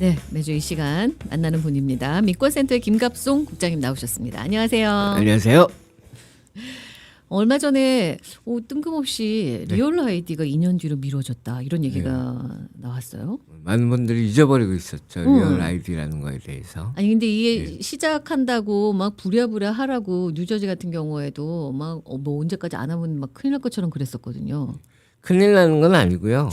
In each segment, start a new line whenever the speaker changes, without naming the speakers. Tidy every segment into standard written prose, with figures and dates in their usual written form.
네, 매주 이 시간 만나는 분입니다. 민권센터의 김갑송 국장님 나오셨습니다. 안녕하세요.
안녕하세요.
얼마 전에 뜬금없이
네.
리얼 아이디가 2년 뒤로 미뤄졌다 이런 얘기가 나왔어요.
많은 분들이 잊어버리고 있었죠. 리얼 아이디라는 거에 대해서.
아니 근데 이게 시작한다고 막 부랴부랴 하라고 뉴저지 같은 경우에도 막 뭐 언제까지 안 하면 막 큰일 날 것처럼 그랬었거든요.
큰일 나는 건 아니고요.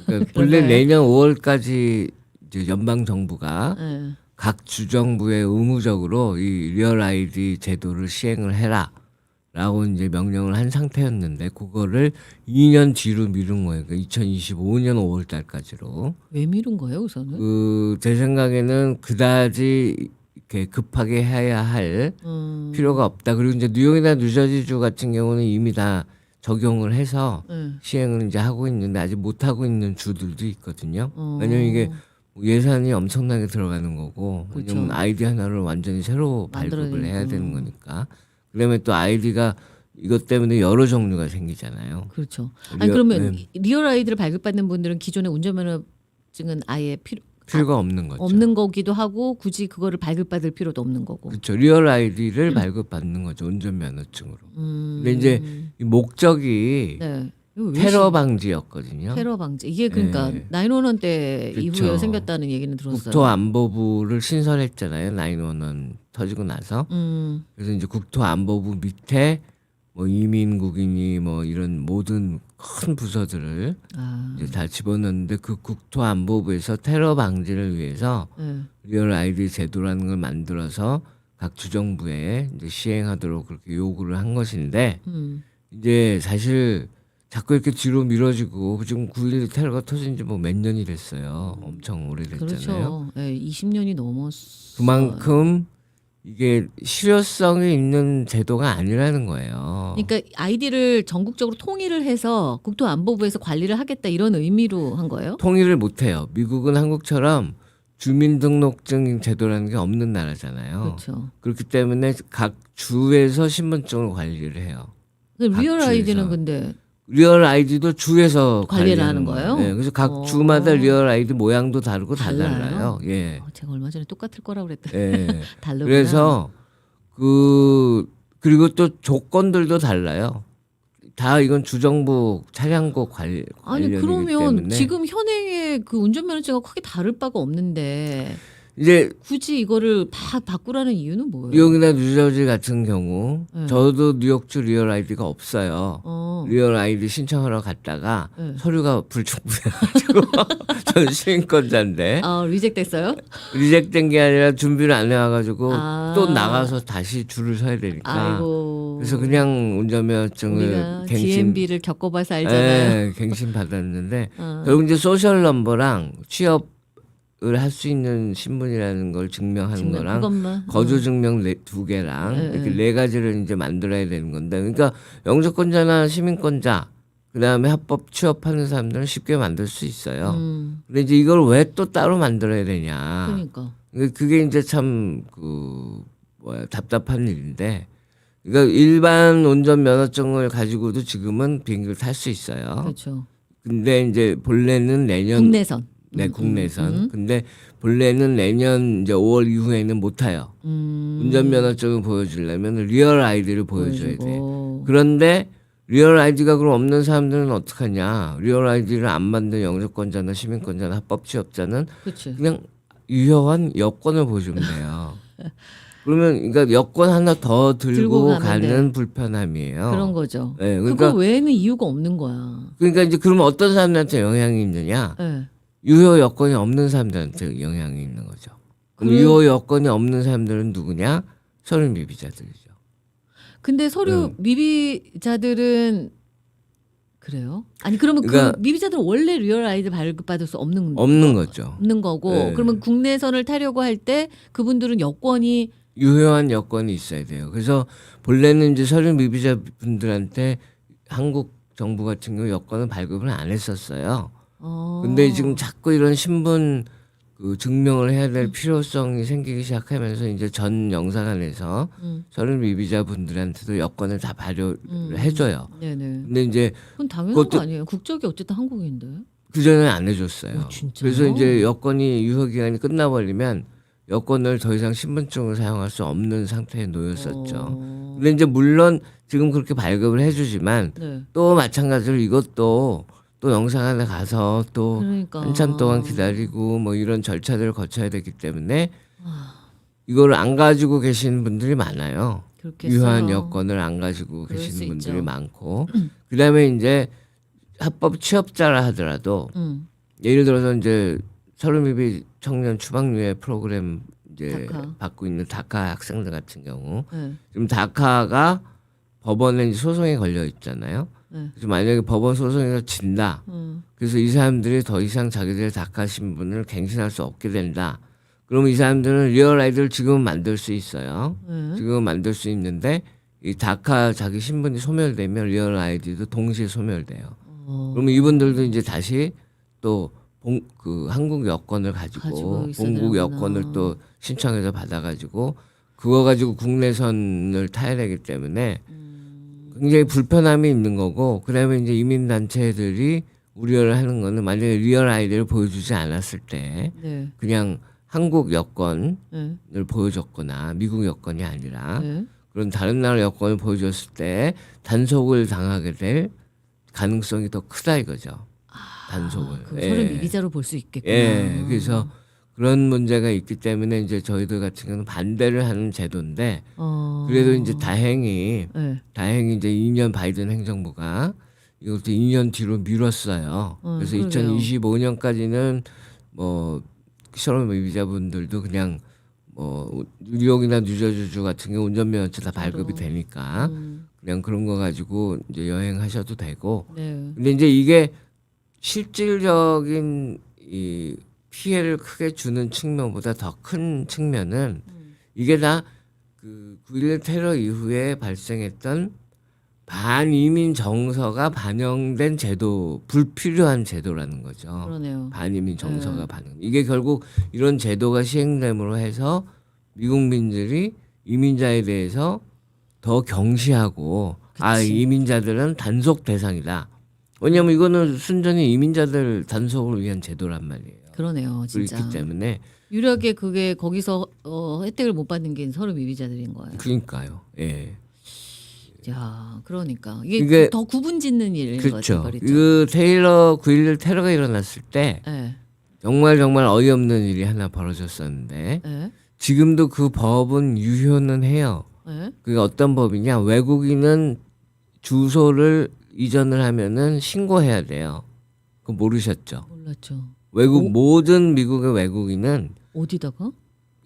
그러니까 본래
그런가요?
내년 5월까지 이제 연방 정부가
네.
각 주정부에 의무적으로 이 리얼 아이디 제도를 시행을 해라라고 이제 명령을 한 상태였는데 그거를 2년 뒤로 미룬 거예요. 그러니까 2025년 5월 달까지로.
왜 미룬 거예요, 우선은?
제 생각에는 그다지 이렇게 급하게 해야 할 필요가 없다. 그리고 이제 뉴욕이나 뉴저지주 같은 경우는 이미 다 적용을 해서 시행을 이제 하고 있는데 아직 못 하고 있는 주들도 있거든요. 왜냐면 이게 예산이 엄청나게 들어가는 거고,
그렇죠.
왜냐면 아이디 하나를 완전히 새로 발급을 해야 되는 거니까. 그러면 또 아이디가 이것 때문에 여러 종류가 생기잖아요.
그렇죠. 아니 그러면 리얼 아이디를 발급받는 분들은 기존의 운전면허증은 아예
필요가 없는 거죠.
없는 거기도 하고 굳이 그거를 발급받을 필요도 없는 거고.
그렇죠. 리얼 아이디를 발급받는 거죠. 운전면허증으로. 근데 이제 이 목적이
네. 이거 왜
테러 방지였거든요.
테러 방지. 이게 그러니까
네.
911 때
그렇죠.
이후에 생겼다는 얘기는 들었어요.
국토안보부를 신설했잖아요. 911 터지고 나서. 그래서 이제 국토안보부 밑에 뭐 이민국이니 뭐 이런 모든 큰 부서들을 이제 다 집어넣는데 그 국토안보부에서 테러 방지를 위해서 리얼 아이디 제도라는 걸 만들어서 각 주정부에 이제 시행하도록 그렇게 요구를 한 것인데 이제 사실 자꾸 이렇게 뒤로 미뤄지고 지금 9.11 테러가 터진 지 뭐 몇 년이 됐어요. 엄청 오래됐잖아요.
그렇죠. 네, 20년이 넘었어.
그만큼 이게 실효성이 있는 제도가 아니라는 거예요.
그러니까 아이디를 전국적으로 통일을 해서 국토안보부에서 관리를 하겠다 이런 의미로 한 거예요?
통일을 못해요. 미국은 한국처럼 주민등록증 제도라는 게 없는 나라잖아요.
그렇죠.
그렇기 때문에 각 주에서 신분증을 관리를 해요.
근데 리얼
각
아이디는
주에서.
근데
리얼 아이디도 주에서
관리를 하는 거예요?
네, 그래서 각 주마다 리얼 아이디 모양도 다르고 다
달라요?
달라요. 예.
제가 얼마 전에 똑같을 거라고 그랬더니
예.
다르구나.
그래서 그리고 또 조건들도 달라요. 다 이건 주정부 차량국
아니
관련이기
그러면
때문에
지금 현행의 그 운전면허증하고 크게 다를 바가 없는데
이제
굳이 이거를 다 바꾸라는 이유는 뭐예요?
뉴욕이나 뉴저지 같은 경우
네.
저도 뉴욕주 리얼 아이디가 없어요.
어.
리얼 아이디 신청하러 갔다가
네.
서류가 불충분해가지고 저는 시민권자인데
리젝됐어요?
리젝된 게 아니라 준비를 안 해와가지고
아.
또 나가서 다시 줄을 서야 되니까
아이고.
그래서 그냥 운전면허증을
우리가 DMB를 겪어봐서 알잖아요.
예, 갱신 받았는데 결국 이제 소셜 넘버랑 취업을 할 수 있는 신분이라는 걸 증명하는 거랑
그것만.
거주 증명 2개랑 이렇게 4가지를 이제 만들어야 되는 건데, 그러니까 영주권자나 시민권자 그다음에 합법 취업하는 사람들은 쉽게 만들 수 있어요. 근데 이제 이걸 왜 또 따로 만들어야 되냐?
그러니까.
그게 이제 참 답답한 일인데, 그러니까 일반 운전 면허증을 가지고도 지금은 비행기를 탈 수 있어요.
그렇죠.
근데 이제 본래는 내년
국내선.
네, 국내선. 근데 본래는 내년 이제 5월 이후에는 못 타요. 운전면허증을 보여주려면 리얼 아이디를 보여줘야 돼.
보여주고.
그런데 리얼 아이디가 그럼 없는 사람들은 어떡하냐? 리얼 아이디를 안 만든 영주권자나 시민권자나 합법 취업자는
그렇지.
그냥 유효한 여권을 보여주면 돼요. 그러면 그러니까 여권 하나 더 들고
가면
가는 불편함이에요.
그런 거죠.
네,
그거 외에는 이유가 없는 거야.
그러니까 이제 그러면 어떤 사람들한테 영향이 있느냐?
네.
유효 여건이 없는 사람들한테 영향이 있는 거죠. 그럼 유효 여건이 없는 사람들은 누구냐? 서류 미비자들이죠.
근데 서류 미비자들은 그래요? 아니 그러면
그러니까
그 미비자들은 원래 리얼 아이디 발급받을 수 없는
거죠.
없는 거고
네.
그러면 국내선을 타려고 할 때 그분들은 여권이
유효한 여건이 있어야 돼요. 그래서 본래는 이제 서류 미비자 분들한테 한국 정부 같은 경우 여권을 발급을 안 했었어요. 근데 지금 자꾸 이런 신분 증명을 해야 될 필요성이 생기기 시작하면서 이제 전 영사관에서 서류 미비자 분들한테도 여권을 다 발효를 해줘요.
네네.
근데 이제
그건 당연한
그것도-
거 아니에요? 국적이 어쨌든 한국인데.
그전에 안 해줬어요.
진짜요?
그래서 이제 여권이 유효 기간이 끝나버리면 여권을 더 이상 신분증을 사용할 수 없는 상태에 놓였었죠. 근데 이제 물론 지금 그렇게 발급을 해주지만
네.
또 마찬가지로 이것도 또 영사관에 가서 또
그러니까.
한참 동안 기다리고 뭐 이런 절차들을 거쳐야 되기 때문에 이거를 안 가지고 계신 분들이 많아요.
그렇겠어요.
유효한 여권을 안 가지고
그럴 수
계시는 분들이
있죠.
많고 그다음에 이제 합법 취업자라 하더라도 예를 들어서 이제 서른입이 청년 추방유예 프로그램 이제
다카.
받고 있는 다카 학생들 같은 경우
네.
지금 다카가 법원에 이제 소송이 걸려 있잖아요.
네.
그래서 만약에 법원 소송에서 진다. 그래서 이 사람들이 더 이상 자기들의 다카 신분을 갱신할 수 없게 된다. 그러면 이 사람들은 리얼 아이디를 지금은 만들 수 있어요. 지금은 만들 수 있는데 이 다카 자기 신분이 소멸되면 리얼 아이디도 동시에 소멸돼요. 그러면 이분들도 이제 다시 또 그 한국 여권을 가지고
있어야
본국
되는구나.
여권을 또 신청해서 받아가지고 그거 가지고 국내선을 타야 되기 때문에 굉장히 불편함이 있는 거고 그다음에 이제 이민 단체들이 우려를 하는 거는 만약에 리얼 아이디를 보여주지 않았을 때
네.
그냥 한국 여권을
네.
보여줬거나 미국 여권이 아니라
네.
그런 다른 나라 여권을 보여줬을 때 단속을 당하게 될 가능성이 더 크다 이거죠. 단속을.
그 서류 미비자로 볼 수 있겠구나.
예. 그래서 그런 문제가 있기 때문에 이제 저희들 같은 경우는 반대를 하는 제도인데 그래도 이제 다행히 이제 2년 바이든 행정부가 이것도 2년 뒤로 미뤘어요. 그래서
그러게요.
2025년까지는 뭐 실업 미비자분들도 그냥 뭐 뉴욕이나 뉴저지주 같은 경우 운전면허증 다 발급이 되니까 그냥 그런 거 가지고 이제 여행하셔도 되고.
네.
근데 이제 이게 실질적인 이 피해를 크게 주는 측면보다 더 큰 측면은 이게 다 그 9.11 테러 이후에 발생했던 반이민 정서가 반영된 제도, 불필요한 제도라는 거죠.
그러네요.
반이민 정서가 반영. 이게 결국 이런 제도가 시행됨으로 해서 미국민들이 이민자에 대해서 더 경시하고 이민자들은 단속 대상이다. 왜냐하면 이거는 순전히 이민자들 단속을 위한 제도란 말이에요.
그러네요, 진짜.
그렇기 때문에
유력에 그게 거기서 혜택을 못 받는 게 서류 미비자들인 거예요.
그러니까요. 예.
야, 그러니까 이게
이게-
더 구분짓는 일인 거죠.
그렇죠.
말이죠.
그 테일러 9.11 테러가 일어났을 때
예,
정말 어이없는 일이 하나 벌어졌었는데
예,
지금도 그 법은 유효는 해요.
예.
그게 어떤 법이냐? 외국인은 주소를 이전을 하면은 신고해야 돼요. 그거 모르셨죠?
몰랐죠.
모든 미국의 외국인은
어디다가?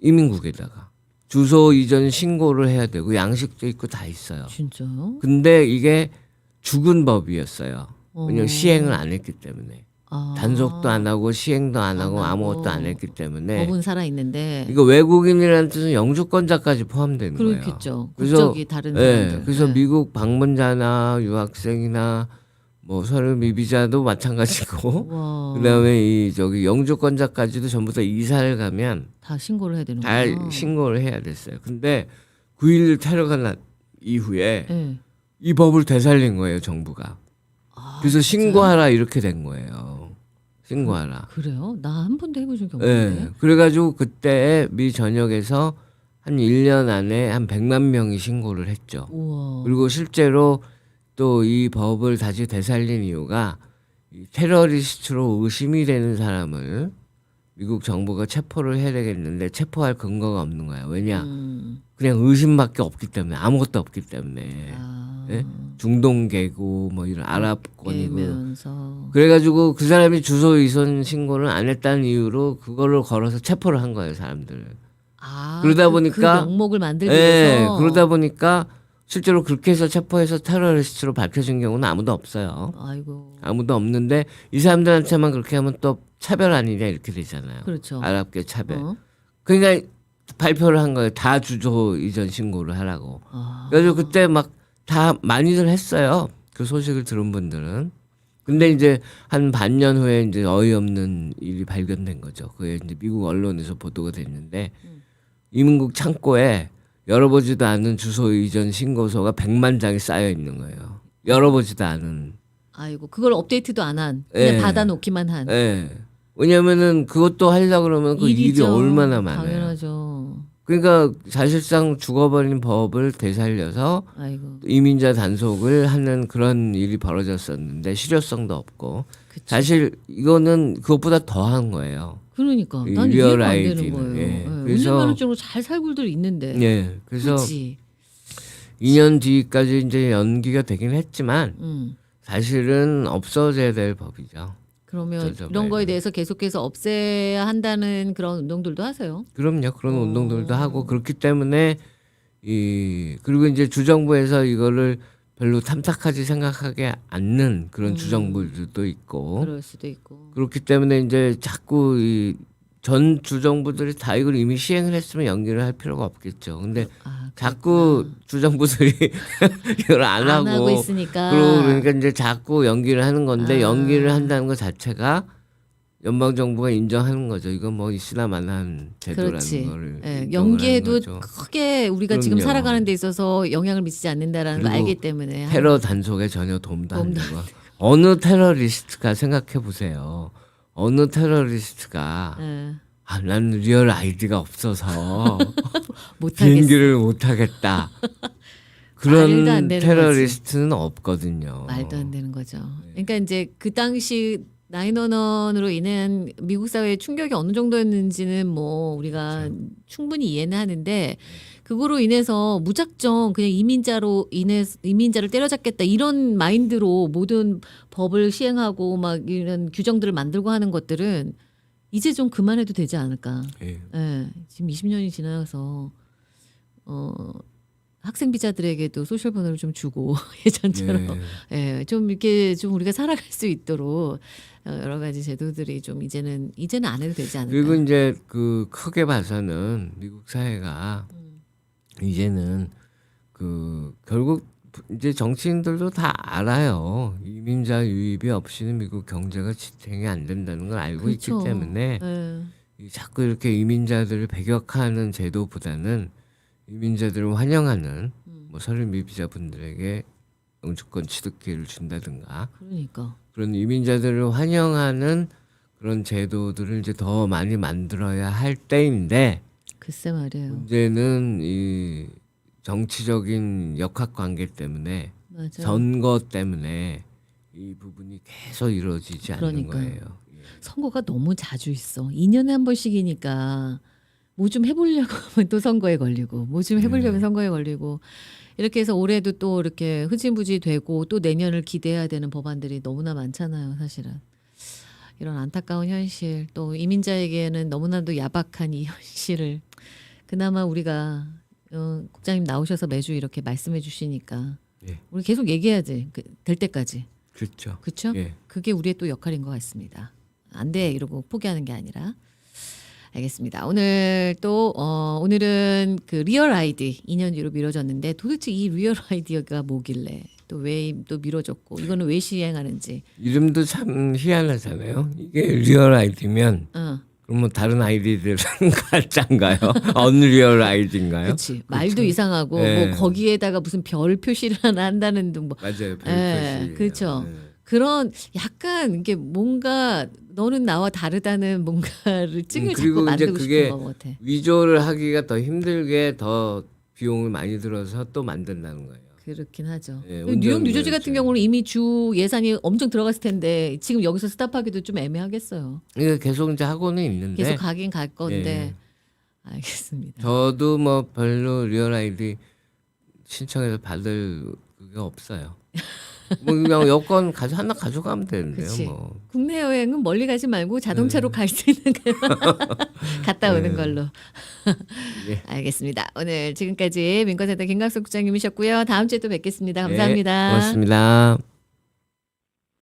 이민국에다가 주소 이전 신고를 해야 되고 양식도 있고 다 있어요.
진짜요?
근데 이게 죽은 법이었어요. 왜냐면 시행을 안 했기 때문에. 단속도 안 하고 시행도 안 하고 아무것도 안 했기 때문에
법은 살아 있는데.
이거 외국인이라는 뜻은 영주권자까지 포함되는 거예요.
그렇겠죠.
그래서-
국적이 다른 사람들.
그래서
예.
미국 방문자나 유학생이나 뭐 서류 미비자도 마찬가지고
와,
그다음에 이 저기 영주권자까지도 전부 다 이사를 가면
다 신고를 해야 되는
다
거예요.
신고를 해야 됐어요. 근데 9.11 테러가 난 이후에
예.
이 법을 되살린 거예요, 정부가. 그래서 신고하라 이렇게 된 거예요. 신고하라.
그래요? 나 한 번도 해보신 경우
예.
없는데.
그래가지고 그때 미 전역에서 한 1년 안에 한 100만 명이 신고를 했죠.
우와.
그리고 실제로 또 이 법을 다시 되살린 이유가 이 테러리스트로 의심이 되는 사람을 미국 정부가 체포를 해야 되겠는데 체포할 근거가 없는 거야. 왜냐? 그냥 의심밖에 없기 때문에 아무것도 없기 때문에 예? 중동계고 뭐 이런 아랍권이고
깨면서.
그래가지고 그 사람이 주소 이전 신고를 안 했다는 이유로 그거를 걸어서 체포를 한 거예요, 사람들을. 그러다 보니까-
그 명목을 만들기
예,
위해서.
그러다 보니까 실제로 그렇게 해서 체포해서 테러리스트로 밝혀진 경우는 아무도 없어요.
아이고.
아무도 없는데 이 사람들한테만 그렇게 하면 또 차별 아니냐 이렇게 되잖아요.
그렇죠.
아랍계 차별.
어?
그러니까 발표를 한 거예요. 다 주소 이전 신고를 하라고.
아.
그래서 그때 막 다 많이들 했어요. 그 소식을 들은 분들은. 근데 이제 한 반년 후에 이제 어이없는 일이 발견된 거죠. 그게 이제 미국 언론에서 보도가 됐는데 이민국 창고에 열어보지도 않은 주소 이전 신고서가 100만 장이 쌓여 있는 거예요. 열어보지도 않은.
아이고 그걸 업데이트도 안 한. 그냥
예.
받아놓기만 한.
예. 왜냐면은 그것도 하려 그러면 그 일이
일이죠.
얼마나 많아요.
당연하죠.
그러니까 사실상 죽어버린 법을 되살려서
아이고.
이민자 단속을 하는 그런 일이 벌어졌었는데 실효성도 없고
그쵸.
사실 이거는 그것보다 더한 거예요.
그러니까
이
난
리얼
이해가 안 되는
아이디는.
거예요.
예.
예.
그래서-
운전면허증으로 잘 살고들 있는데.
예. 그래서
굳이.
2년 뒤까지 이제 연기가 되긴 했지만
음.
사실은 없어져야 될 법이죠.
그러면
없어져
이런 거에
봐야죠.
대해서 계속해서 없애야 한다는 그런 운동들도 하세요.
그럼요. 그런 운동들도 하고 그렇기 때문에 그리고 이제 주정부에서 이거를 별로 탐탁하지 생각하게 않는 그런 주정부들도 있고
그럴 수도 있고.
그렇기 때문에 이제 자꾸 전 주정부들이 다 이걸 이미 시행을 했으면 연기를 할 필요가 없겠죠. 근데 자꾸 주정부들이 이걸 안
안 하고
하고
있으니까.
그러니까 이제 자꾸 연기를 하는 건데 연기를 한다는 것 자체가 연방 정부가 인정하는 거죠. 이건 뭐 있으나마나한 제도라는
그렇지.
거를
예,
인정을
연기에도
하는 거죠.
크게 우리가 지금
그럼요.
살아가는 데 있어서 영향을 미치지 않는다라는 걸
그리고
알기 때문에
테러 단속에 전혀 도움도 안 되고 어느 테러리스트가 생각해 보세요. 어느 테러리스트가
예,
난 리얼 아이디가 없어서
못하겠어.
비행기를 못 하겠다.
말도 안
그런
되는
테러리스트는 없거든요.
말도 안 되는 거죠. 그러니까 이제 그 당시 9/11으로 인한 미국 사회의 충격이 어느 정도였는지는 뭐 우리가 충분히 이해는 하는데 그거로 인해서 무작정 그냥 이민자를 때려잡겠다 이런 마인드로 모든 법을 시행하고 막 이런 규정들을 만들고 하는 것들은 이제 좀 그만해도 되지 않을까.
예.
예, 지금 20년이 지나서 학생 비자들에게도 소셜 번호를 좀 주고 예전처럼 좀 이렇게 좀 우리가 살아갈 수 있도록 여러 가지 제도들이 좀 이제는 안 해도 되지 않을까.
그리고 이제 그 크게 봐서는 미국 사회가 이제는 결국 이제 정치인들도 다 알아요. 이민자 유입이 없이는 미국 경제가 지탱이 안 된다는 걸 알고
그렇죠.
있기 때문에 자꾸 이렇게 이민자들을 배격하는 제도보다는 이민자들을 환영하는 뭐 서류 미비자분들에게 영주권 취득 기회를 준다든가
그러니까
그런 이민자들을 환영하는 그런 제도들을 이제 더 많이 만들어야 할 때인데
글쎄 말이에요.
문제는 이 정치적인 역학관계 때문에
맞아요.
선거 때문에 이 부분이 계속 이루어지지 않는
그러니까요.
거예요.
선거가 너무 자주 있어. 2년에 한 번씩이니까 뭐 좀 해보려고 하면 또 선거에 걸리고 뭐 좀 해보려면 선거에 걸리고 이렇게 해서 올해도 또 이렇게 흐지부지 되고 또 내년을 기대해야 되는 법안들이 너무나 많잖아요. 사실은. 이런 안타까운 현실 또 이민자에게는 너무나도 야박한 이 현실을 그나마 우리가 국장님 나오셔서 매주 이렇게 말씀해 주시니까
예.
우리 계속 얘기해야지 될 때까지.
그렇죠.
그렇죠?
예.
그게 우리의 또 역할인 것 같습니다. 안 돼 이러고 포기하는 게 아니라. 알겠습니다. 오늘은 그 리얼 아이디 2년 뒤로 미뤄졌는데 도대체 이 리얼 아이디가 뭐길래 또 왜 또 미뤄졌고 이거는 왜 시행하는지.
이름도 참 희한하잖아요. 이게 리얼 아이디면 그러면 다른 아이디들은 가짜인가요? 언리얼 아이디인가요?
그렇지. 말도 이상하고
네.
뭐 거기에다가 무슨 별 표시를 하나 한다는 등 뭐.
맞아요.
예, 그렇죠. 그런 약간 이게 뭔가 너는 나와 다르다는 뭔가를 찍을 자꾸
그리고 이제
만들고
그게
싶은 것 같아.
위조를 하기가 더 힘들게 더 비용을 많이 들어서 또 만든다는 거예요.
그렇긴 하죠.
예,
뉴욕 뉴저지
운전
같은 경우는 이미 주 예산이 엄청 들어갔을 텐데 지금 여기서 스탑하기도 좀 애매하겠어요.
이게 계속 이제 하고는 있는데
계속 가긴 갈 건데
예.
알겠습니다.
저도 뭐 별로 리얼 아이디 신청해서 받을 그게 없어요. 뭐 그냥 여권 하나 가져가면 되는데요.
그치.
뭐.
국내 여행은 멀리 가지 말고 자동차로 갈 수 있는 갔다 오는 걸로.
예.
알겠습니다. 오늘 지금까지 민권센터 김광석 국장님이셨고요. 다음 주에 또 뵙겠습니다.
네,
감사합니다.
고맙습니다.